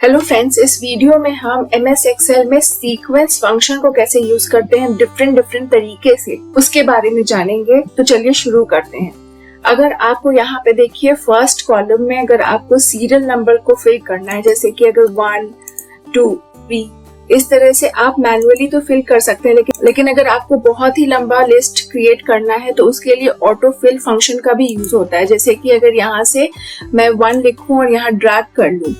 Hello friends, इस video में हम MS एक्सेल में सीक्वेंस फंक्शन को कैसे यूज करते हैं डिफरेंट तरीके से, उसके बारे में जानेंगे। तो चलिए शुरू करते हैं। अगर आपको यहाँ पे देखिए फर्स्ट कॉलम में अगर आपको सीरियल नंबर को फिल करना है, जैसे कि अगर 1, 2, 3 इस तरह से आप मैन्युअली तो फिल कर सकते हैं, लेकिन अगर आपको बहुत ही लंबा लिस्ट क्रिएट करना है तो उसके लिए ऑटो फिल फंक्शन का भी यूज होता है। जैसे कि अगर यहाँ से मैं 1 लिखूं और यहाँ ड्रैग कर लूं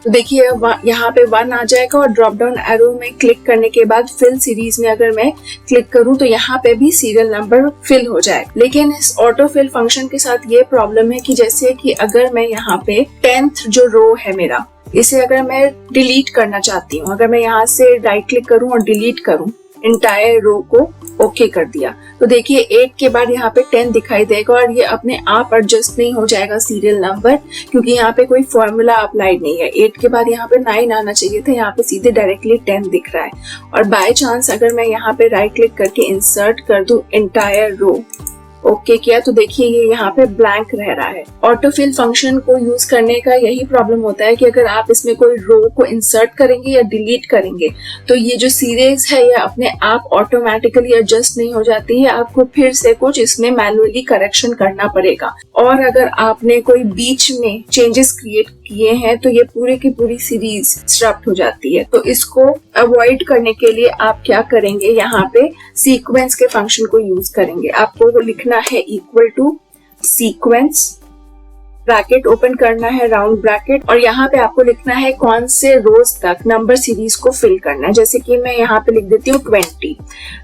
तो देखिए यहाँ पे 1 आ जाएगा और ड्रॉप डाउन एरो में क्लिक करने के बाद फिल सीरीज में अगर मैं क्लिक करूं तो यहाँ पे भी सीरियल नंबर फिल हो जाएगा। लेकिन इस ऑटो फिल फंक्शन के साथ ये प्रॉब्लम है कि जैसे कि अगर मैं यहाँ पे 10th जो रो है मेरा, इसे अगर मैं डिलीट करना चाहती हूँ, अगर मैं यहाँ से राइट क्लिक करूँ और डिलीट करूँ इंटायर रो को, ओके कर दिया तो देखिए 8 के बाद यहाँ पे 10 दिखाई देगा और ये अपने आप एडजस्ट नहीं हो जाएगा सीरियल नंबर, क्योंकि यहाँ पे कोई फॉर्मूला अप्लाइड नहीं है। 8 के बाद यहाँ पे 9 आना चाहिए था, यहाँ पे सीधे डायरेक्टली 10 दिख रहा है। और बाय चांस अगर मैं यहाँ पे राइट क्लिक करके इंसर्ट कर दूं इंटायर रो, ओके किया तो देखिए ये यहाँ पे ब्लैंक रह रहा है। ऑटोफिल फंक्शन को यूज करने का यही प्रॉब्लम होता है कि अगर आप इसमें कोई रो को इंसर्ट करेंगे या डिलीट करेंगे तो ये जो सीरीज है ये अपने आप ऑटोमेटिकली एडजस्ट नहीं हो जाती है, आपको फिर से कुछ इसमें मैन्युअली करेक्शन करना पड़ेगा। और अगर आपने कोई बीच में चेंजेस क्रिएट किए हैं तो ये पूरी की पूरी सीरीज डिस्टर्ब हो जाती है। तो इसको अवॉइड करने के लिए आप क्या करेंगे, यहाँ पे सीक्वेंस के फंक्शन को यूज करेंगे। आपको लिखना है equal to sequence, bracket open करना है राउंड ब्रैकेट, और यहाँ पे आपको लिखना है कौन से रोज तक नंबर सीरीज को फिल करना है। जैसे कि मैं यहाँ पे लिख देती हूँ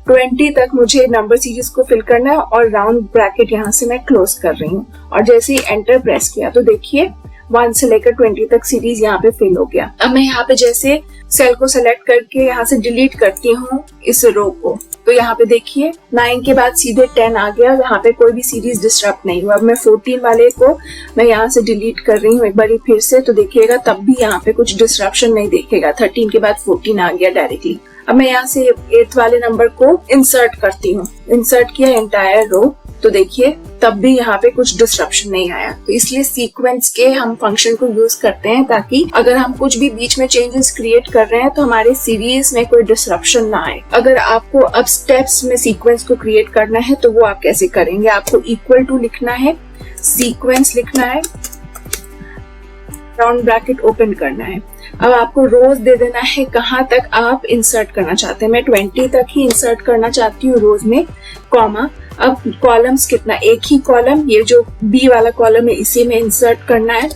20 तक मुझे नंबर सीरीज को फिल करना है और राउंड ब्रैकेट यहाँ से मैं क्लोज कर रही हूँ। और जैसे ही एंटर प्रेस किया तो देखिए 1 से लेकर 20 तक सीरीज यहाँ पे फिल हो गया। अब मैं यहाँ पे जैसे सेल को सेलेक्ट करके यहाँ से डिलीट करती हूँ इस रो को, तो यहाँ पे देखिए 9 के बाद सीधे 10 आ गया, यहाँ पे कोई भी सीरीज डिस्टर्ब नहीं हुआ। अब मैं 14 वाले को मैं यहाँ से डिलीट कर रही हूँ एक बार फिर से, तो देखिएगा तब भी यहाँ पे कुछ डिस्ट्रप्शन नहीं देखेगा। 13 के बाद 14 आ गया डायरेक्टली। अब मैं यहाँ से 8th वाले नंबर को इंसर्ट करती हूँ, इंसर्ट किया एंटायर रो, तो देखिए तब भी यहाँ पे कुछ डिस्ट्रप्शन नहीं आया। तो इसलिए सीक्वेंस के हम फंक्शन को यूज करते हैं ताकि अगर हम कुछ भी बीच में चेंजेस क्रिएट कर रहे हैं तो हमारे सीरीज में कोई डिस्ट्रप्शन ना आए। अगर आपको अब स्टेप्स में सीक्वेंस को क्रिएट करना है तो वो आप कैसे करेंगे, आपको इक्वल टू लिखना है, सीक्वेंस लिखना है, राउंड ब्रैकेट ओपन करना है। अब आपको रोज दे देना है कहाँ तक आप इंसर्ट करना चाहते हैं। मैं 20 तक ही इंसर्ट करना चाहती हूँ रोज में, कॉमा। अब कॉलम्स कितना, एक ही कॉलम, ये जो बी वाला कॉलम है इसी में इंसर्ट करना है।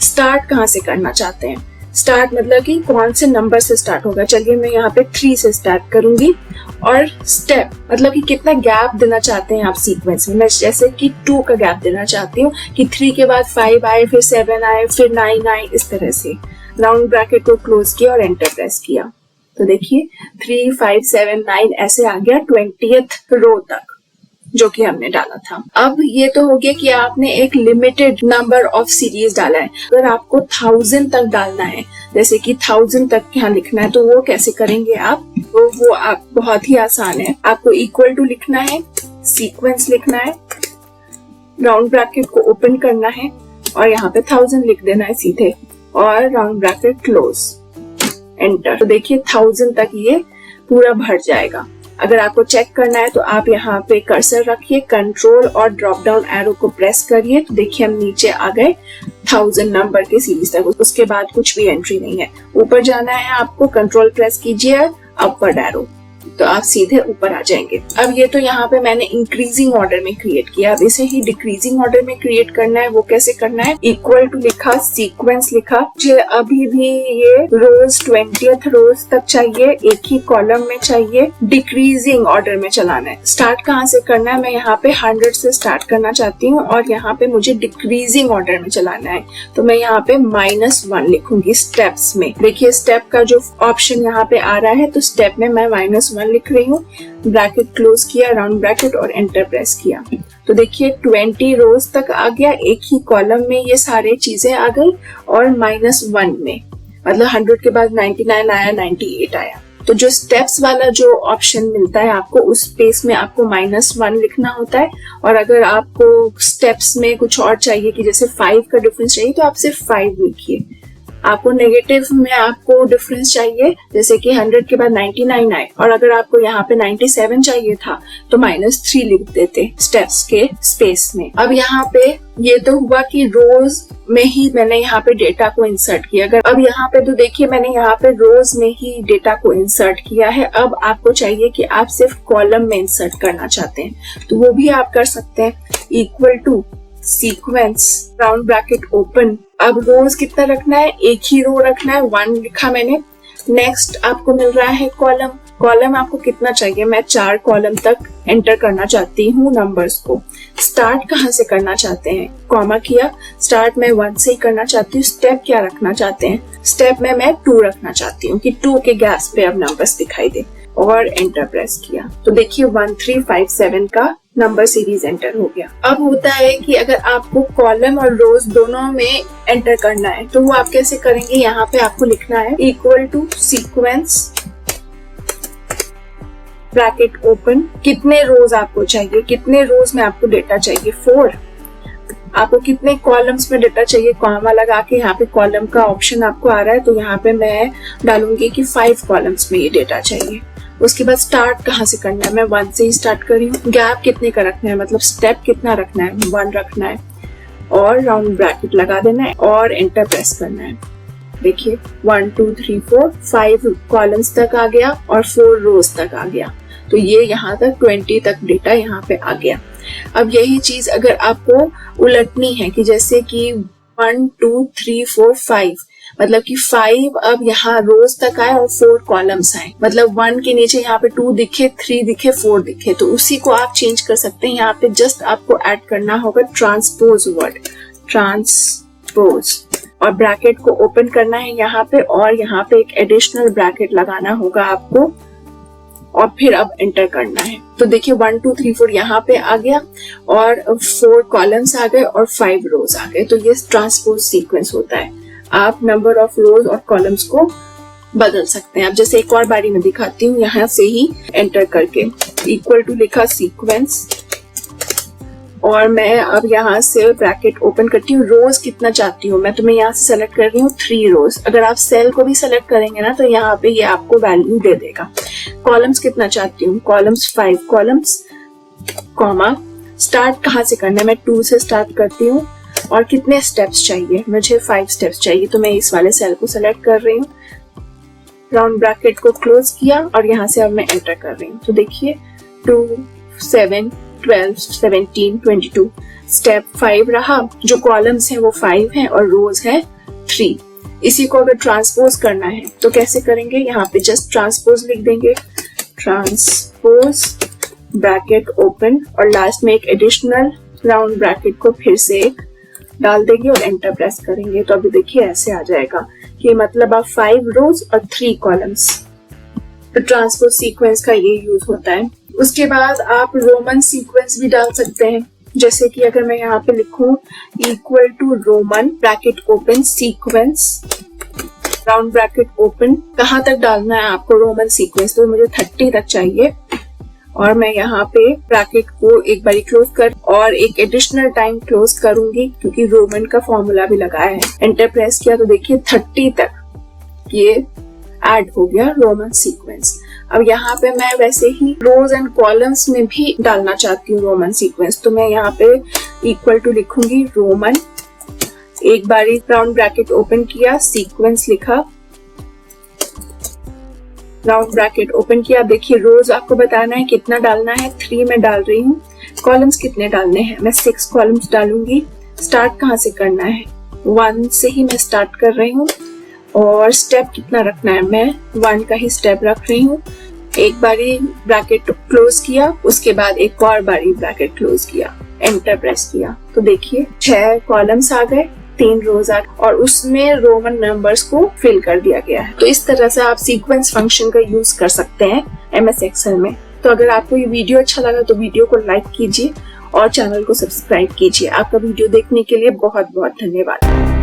स्टार्ट कहाँ से करना चाहते हैं, स्टार्ट मतलब कि कौन से नंबर से स्टार्ट होगा। चलिए मैं यहाँ पे 3 से स्टार्ट करूंगी। और स्टेप मतलब कि कितना गैप देना चाहते हैं आप सीक्वेंस में। मैं जैसे कि 2 का गैप देना चाहती हूँ कि 3 के बाद 5 आए, फिर 7 आए, फिर 9 आए, इस तरह से। राउंड ब्रैकेट को क्लोज किया और एंटर प्रेस किया तो देखिए 3, 5, 7, 9 ऐसे आ गया 20th रो तक जो कि हमने डाला था। अब ये तो हो गया कि आपने एक लिमिटेड नंबर ऑफ सीरीज डाला है। अगर आपको 1000 तक डालना है, जैसे कि 1000 तक यहाँ लिखना है, तो वो कैसे करेंगे आप, तो वो आप बहुत ही आसान है। आपको इक्वल टू लिखना है, सीक्वेंस लिखना है, राउंड ब्रैकेट को ओपन करना है और यहाँ पे 1000 लिख देना है सीधे और राउंड ब्रैकेट क्लोज, एंटर। तो देखिए 1000 तक ये पूरा भर जाएगा। अगर आपको चेक करना है तो आप यहाँ पे कर्सर रखिए, कंट्रोल और ड्रॉप डाउन एरो को प्रेस करिए, तो देखिए हम नीचे आ गए 1000 नंबर के सीरीज तक। उसके बाद कुछ भी एंट्री नहीं है। ऊपर जाना है आपको, कंट्रोल प्रेस कीजिए, अपवर्ड एरो, तो आप सीधे ऊपर आ जाएंगे। अब ये तो यहाँ पे मैंने इंक्रीजिंग ऑर्डर में क्रिएट किया। अब इसे ही डिक्रीजिंग ऑर्डर में क्रिएट करना है। वो कैसे करना है, इक्वल टू लिखा, सीक्वेंस लिखा, मुझे अभी भी ये रोज 20th रोज तक चाहिए, एक ही कॉलम में चाहिए, डिक्रीजिंग ऑर्डर में चलाना है। स्टार्ट कहाँ से करना है, मैं यहाँ पे 100 से स्टार्ट करना चाहती हूँ और यहाँ पे मुझे डिक्रीजिंग ऑर्डर में चलाना है, तो मैं यहाँ पे -1 लिखूंगी स्टेप्स में। देखिए स्टेप का जो ऑप्शन यहाँ पे आ रहा है, तो स्टेप में मैं -1 लिख रही हूँ, ब्रैकेट क्लोज किया, राउंड ब्रैकेट और एंटर प्रेस किया, तो देखिए 20 रोज तक आ गया, एक ही कॉलम में ये सारे चीजें आ गई। और -1 में मतलब 100 के बाद 99 आया, 98 आया। तो जो स्टेप्स वाला जो ऑप्शन मिलता है आपको, उस स्पेस में आपको -1 लिखना होता है। और अगर आपको स्टेप्स में कुछ और चाहिए कि जैसे 5 का डिफरेंस चाहिए तो आप सिर्फ 5 लिखिए। आपको नेगेटिव में आपको डिफरेंस चाहिए, जैसे कि 100 के बाद 99 आए, और अगर आपको यहाँ पे 97 चाहिए था तो -3 लिख देते स्टेप्स के स्पेस में। अब यहाँ पे ये तो हुआ कि रोज में ही मैंने यहाँ पे डेटा को इंसर्ट किया। अगर अब यहाँ पे तो देखिए मैंने यहाँ पे रोज में ही डेटा को इंसर्ट किया है। अब आपको चाहिए कि आप सिर्फ कॉलम में इंसर्ट करना चाहते हैं तो वो भी आप कर सकते हैं। Equal to sequence round bracket open. अब रोज कितना रखना है, एक ही रो रखना है, 1 लिखा मैंने। नेक्स्ट आपको मिल रहा है कॉलम। कॉलम आपको कितना चाहिए, मैं 4 कॉलम तक एंटर करना चाहती हूँ नंबर्स को। स्टार्ट कहाँ से करना चाहते हैं, कॉमा किया, स्टार्ट मैं 1 से ही करना चाहती हूँ। स्टेप क्या रखना चाहते हैं, स्टेप में मैं 2 रखना चाहती हूँ कि 2 के गैस पे अब नंबर्स दिखाई दे, और एंटर प्रेस किया तो देखिए 1357 का नंबर सीरीज एंटर हो गया। अब होता है कि अगर आपको कॉलम और रोज दोनों में एंटर करना है तो वो आप कैसे करेंगे, यहाँ पे आपको लिखना है equal to sequence bracket open. कितने रोज आपको चाहिए, कितने रोज में आपको डेटा चाहिए, 4। आपको कितने कॉलम्स में डेटा चाहिए, कॉमा लगा के यहाँ पे कॉलम का ऑप्शन आपको आ रहा है तो यहाँ पे मैं डालूंगी कि 5 कॉलम्स में ये डेटा चाहिए। उसके बाद स्टार्ट कहाँ से करना है, मैं 1 से ही स्टार्ट कर रही हूँ। गैप कितने का रखना है, मतलब स्टेप कितना रखना है, 1 रखना है, और राउंड ब्रैकेट लगा देना है और एंटर प्रेस करना है। देखिए 1 2 3 4 5 कॉलम्स तक आ गया और 4 रोज तक आ गया। तो ये यहाँ तक 20 तक डेटा यहाँ पे आ गया। अब यही चीज अगर आपको उलटनी है कि जैसे कि 1 2 3 4 5, मतलब कि 5 अब यहाँ रोज तक आए और 4 कॉलम्स आए, मतलब 1 के नीचे यहाँ पे 2 दिखे, 3 दिखे, 4 दिखे, तो उसी को आप चेंज कर सकते हैं। यहाँ पे जस्ट आपको ऐड करना होगा ट्रांसपोज वर्ड, ट्रांसपोज, और ब्रैकेट को ओपन करना है यहाँ पे, और यहाँ पे एक एडिशनल ब्रैकेट लगाना होगा आपको, और फिर अब एंटर करना है। तो देखिए 1 2 3 4 यहाँ पे आ गया और 4 कॉलम्स आ गए और 5 रोज आ गए। तो ये ट्रांसपोज सीक्वेंस होता है। आप नंबर ऑफ रोज और कॉलम्स को बदल सकते हैं। अब जैसे एक और बारी में दिखाती हूँ, यहाँ से ही एंटर करके इक्वल टू लिखा सीक्वेंस, और मैं अब यहाँ से ब्रैकेट ओपन करती हूँ। रोज कितना चाहती हूँ मैं, तो मैं यहाँ से सेलेक्ट कर रही हूँ 3 रोज। अगर आप सेल को भी सेलेक्ट करेंगे ना तो यहाँ पे ये आपको वैल्यू दे देगा। कॉलम्स कितना चाहती हूँ, कॉलम्स 5 कॉलम्स, कॉमा, स्टार्ट कहाँ से करना है, मैं 2 से स्टार्ट करती हूँ, और कितने स्टेप्स चाहिए, मुझे 5 स्टेप्स चाहिए, तो मैं इस वाले सेल को सेलेक्ट कर रही हूँ। राउंड ब्रैकेट को क्लोज किया और यहाँ से अब मैं एंटर कर रही हूँ। तो देखिए 2 7 12 17 22 स्टेप 5 रहा। जो कॉलम्स हैं वो 5 हैं और रोज है 3। इसी को अगर ट्रांसपोज करना है तो कैसे करेंगे, यहाँ पे जस्ट ट्रांसपोज लिख देंगे, ट्रांसपोज ब्रैकेट ओपन, और लास्ट में एक एडिशनल राउंड ब्रैकेट को फिर से एक डाल देंगे और एंटर प्रेस करेंगे। तो अभी देखिए ऐसे आ जाएगा कि मतलब आप 5 रोज और 3 कॉलम्स। तो ट्रांसपोज सीक्वेंस का ये यूज होता है। उसके बाद आप रोमन सीक्वेंस भी डाल सकते हैं, जैसे कि अगर मैं यहाँ पे लिखूं equal to roman bracket open sequence round bracket open, कहाँ तक डालना है आपको रोमन सीक्वेंस, तो मुझे 30 तक चाहिए, और मैं यहाँ पे ब्रैकेट को एक बारी क्लोज कर और एक एडिशनल टाइम क्लोज करूंगी क्योंकि रोमन का फॉर्मूला भी लगाया है। एंटर प्रेस किया तो देखिए 30 तक ये ऐड हो गया रोमन सीक्वेंस। अब यहाँ पे मैं वैसे ही रोज एंड कॉलम्स में भी डालना चाहती हूँ रोमन सीक्वेंस, तो मैं यहाँ पे इक्वल टू लिखूंगी रोमन, एक बारी राउंड ब्रैकेट ओपन किया, सीक्वेंस लिखा, राउंड ब्रैकेट ओपन किया। देखिए रोज आपको बताना है कितना डालना है, 3 में डाल रही हूँ। कॉलम्स कितने डालने हैं, मैं 6 कॉलम्स डालूंगी। स्टार्ट कहाँ से करना है, 1 से ही मैं स्टार्ट कर रही हूँ, और स्टेप कितना रखना है, मैं 1 का ही स्टेप रख रही हूँ। एक बारी ब्रैकेट क्लोज किया, उसके बाद एक और बारी ब्रैकेट क्लोज किया, एंटर प्रेस किया, तो देखिए 6 कॉलम्स आ गए, 3 रोज आ गए, और उसमें रोमन नंबर्स को फिल कर दिया गया है। तो इस तरह से आप सीक्वेंस फंक्शन का यूज कर सकते हैं MS एक्सेल में। तो अगर आपको ये वीडियो अच्छा लगा तो वीडियो को लाइक कीजिए और चैनल को सब्सक्राइब कीजिए। आपका वीडियो देखने के लिए बहुत बहुत धन्यवाद।